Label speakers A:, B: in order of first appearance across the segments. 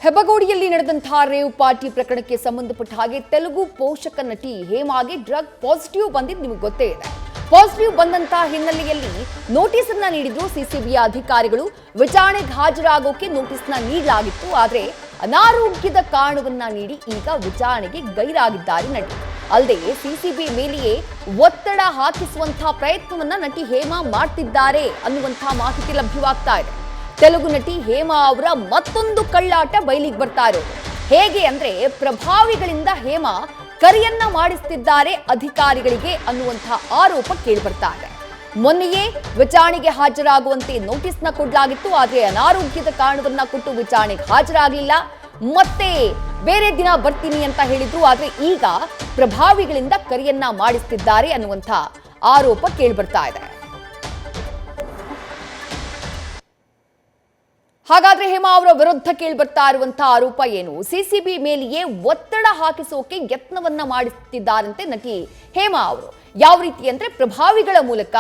A: ಹೆಬ್ಬಗೋಡಿಯಲ್ಲಿ ನಡೆದಂತಹ rave party ಪ್ರಕರಣಕ್ಕೆ ಸಂಬಂಧಪಟ್ಟ ಹಾಗೆ ತೆಲುಗು ಪೋಷಕ ನಟಿ ಹೇಮಾಗೆ ಡ್ರಗ್ ಪಾಸಿಟಿವ್ ಬಂದಿದ್ದು ನಿಮಗೆ ಗೊತ್ತೇ ಇದೆ. ಪಾಸಿಟಿವ್ ಬಂದಂತಹ ಹಿನ್ನೆಲೆಯಲ್ಲಿ ನೋಟಿಸ್ ಅನ್ನ ನೀಡಿದ್ರು ಸಿಸಿಬಿಯ ಅಧಿಕಾರಿಗಳು. ವಿಚಾರಣೆಗೆ ಹಾಜರಾಗೋಕೆ ನೋಟಿಸ್ ನ ನೀಡಲಾಗಿತ್ತು. ಆದರೆ ಅನಾರೋಗ್ಯದ ಕಾರಣವನ್ನ ನೀಡಿ ಈಗ ವಿಚಾರಣೆಗೆ ಗೈರಾಗಿದ್ದಾರೆ ನಟಿ. ಅಲ್ಲದೆ ಸಿಸಿಬಿ ಮೇಲೆಯೇ ಒತ್ತಡ ಹಾಕಿಸುವಂತಹ ಪ್ರಯತ್ನವನ್ನ ನಟಿ ಹೇಮಾ ಮಾಡ್ತಿದ್ದಾರೆ ಅನ್ನುವಂತಹ ಮಾಹಿತಿ ಲಭ್ಯವಾಗ್ತಾ ಇದೆ. ತೆಲುಗು ನಟಿ ಹೇಮಾ ಅವರ ಮತ್ತೊಂದು ಕಳ್ಳಾಟ ಬಯಲಿಗೆ ಬರ್ತಾ ಇರೋದು. ಹೇಗೆ ಅಂದ್ರೆ ಪ್ರಭಾವಿಗಳಿಂದ ಹೇಮಾ ಕರಿಯನ್ನ ಮಾಡಿಸ್ತಿದ್ದಾರೆ ಅಧಿಕಾರಿಗಳಿಗೆ ಅನ್ನುವಂತಹ ಆರೋಪ ಕೇಳಿಬರ್ತಾ ಇದೆ. ಮೊನ್ನೆಯೇ ವಿಚಾರಣೆಗೆ ಹಾಜರಾಗುವಂತೆ ನೋಟಿಸ್ನ ಕೊಡಲಾಗಿತ್ತು. ಆದರೆ ಅನಾರೋಗ್ಯದ ಕಾರಣವನ್ನ ಕೊಟ್ಟು ವಿಚಾರಣೆಗೆ ಹಾಜರಾಗಲಿಲ್ಲ. ಮತ್ತೆ ಬೇರೆ ದಿನ ಬರ್ತೀನಿ ಅಂತ ಹೇಳಿದ್ರು. ಆದ್ರೆ ಈಗ ಪ್ರಭಾವಿಗಳಿಂದ ಕರಿಯನ್ನ ಮಾಡಿಸ್ತಿದ್ದಾರೆ ಅನ್ನುವಂಥ ಆರೋಪ ಕೇಳಿಬರ್ತಾ ಇದೆ. ಹಾಗಾದ್ರೆ ಹೇಮಾ ಅವರ ವಿರುದ್ಧ ಕೇಳಿಬರ್ತಾ ಇರುವಂತಹ ಆರೋಪ ಏನು? ಸಿಸಿಬಿ ಮೇಲೆಯೇ ಒತ್ತಡ ಹಾಕಿಸೋಕೆ ಯತ್ನವನ್ನ ಮಾಡಿಸುತ್ತಿದ್ದಾರಂತೆ ನಟಿ ಹೇಮಾ ಅವರು. ಯಾವ ರೀತಿ ಅಂದ್ರೆ ಪ್ರಭಾವಿಗಳ ಮೂಲಕ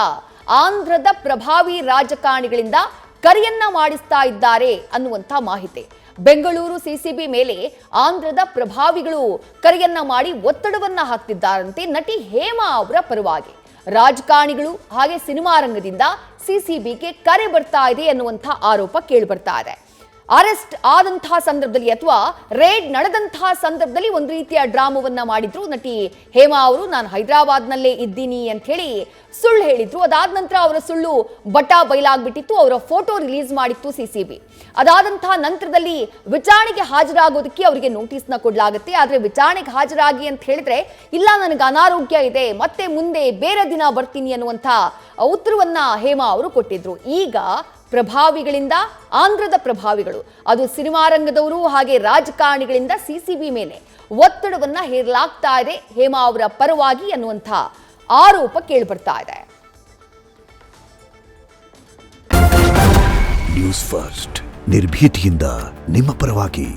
A: ಆಂಧ್ರದ ಪ್ರಭಾವಿ ರಾಜಕಾರಣಿಗಳಿಂದ ಕರಿಯನ್ನ ಮಾಡಿಸ್ತಾ ಇದ್ದಾರೆ ಅನ್ನುವಂಥ ಮಾಹಿತಿ. ಬೆಂಗಳೂರು ಸಿಸಿಬಿ ಮೇಲೆ ಆಂಧ್ರದ ಪ್ರಭಾವಿಗಳು ಕರಿಯನ್ನ ಮಾಡಿ ಒತ್ತಡವನ್ನ ಹಾಕ್ತಿದ್ದಾರಂತೆ ನಟಿ ಹೇಮಾ ಅವರ ಪರವಾಗಿ. ರಾಜಕಾರಣಿಗಳು ಹಾಗೆ ಸಿನಿಮಾ ರಂಗದಿಂದ ಸಿಸಿಬಿಗೆ ಕರೆ ಬರ್ತಾ ಇದೆ ಅನ್ನುವಂಥ ಆರೋಪ ಕೇಳಿ ಬರ್ತಾ ಇದೆ. ಅರೆಸ್ಟ್ ಆದಂತಹ ಸಂದರ್ಭದಲ್ಲಿ ಅಥವಾ ರೇಡ್ ನಡೆದಂತಹ ಸಂದರ್ಭದಲ್ಲಿ ಒಂದು ರೀತಿಯ ಡ್ರಾಮವನ್ನ ಮಾಡಿದ್ರು ನಟಿ ಹೇಮಾ ಅವರು. ನಾನು ಹೈದರಾಬಾದ್ನಲ್ಲೇ ಇದ್ದೀನಿ ಅಂತ ಹೇಳಿ ಸುಳ್ಳು ಹೇಳಿದ್ರು. ಅದಾದ ನಂತರ ಅವರ ಸುಳ್ಳು ಬಯಲಾಗ್ಬಿಟ್ಟಿತ್ತು. ಅವರ ಫೋಟೋ ರಿಲೀಸ್ ಮಾಡಿತ್ತು ಸಿಸಿಬಿ. ಅದಾದಂತಹ ನಂತರದಲ್ಲಿ ವಿಚಾರಣೆಗೆ ಹಾಜರಾಗೋದಕ್ಕೆ ಅವರಿಗೆ ನೋಟಿಸ್ನ ಕೊಡಲಾಗುತ್ತೆ. ಆದರೆ ವಿಚಾರಣೆಗೆ ಹಾಜರಾಗಿ ಅಂತ ಹೇಳಿದ್ರೆ ಇಲ್ಲ ನನಗೆ ಅನಾರೋಗ್ಯ ಇದೆ, ಮತ್ತೆ ಮುಂದೆ ಬೇರೆ ದಿನ ಬರ್ತೀನಿ ಅನ್ನುವಂಥ ಉತ್ತರವನ್ನ ಹೇಮಾ ಅವರು ಕೊಟ್ಟಿದ್ರು. ಈಗ ಪ್ರಭಾವಿಗಳಿಂದ ಆಂಧ್ರದ ಪ್ರಭಾವಿಗಳು, ಅದು ಸಿನಿಮಾ ರಂಗದವರು ಹಾಗೆ ರಾಜಕಾರಣಿಗಳಿಂದ ಸಿಸಿಬಿ ಮೇಲೆ ಒತ್ತಡವನ್ನ ಹೇರಲಾಗ್ತಾ ಇದೆ ಹೇಮಾ ಅವರ ಪರವಾಗಿ ಅನ್ನುವಂಥ ಆರೋಪ ಕೇಳಿಬರ್ತಾ ಇದೆ.
B: ನ್ಯೂಸ್ ಫಸ್ಟ್ ನಿರ್ಭೀತಿಯಿಂದ ನಿಮ್ಮ ಪರವಾಗಿ.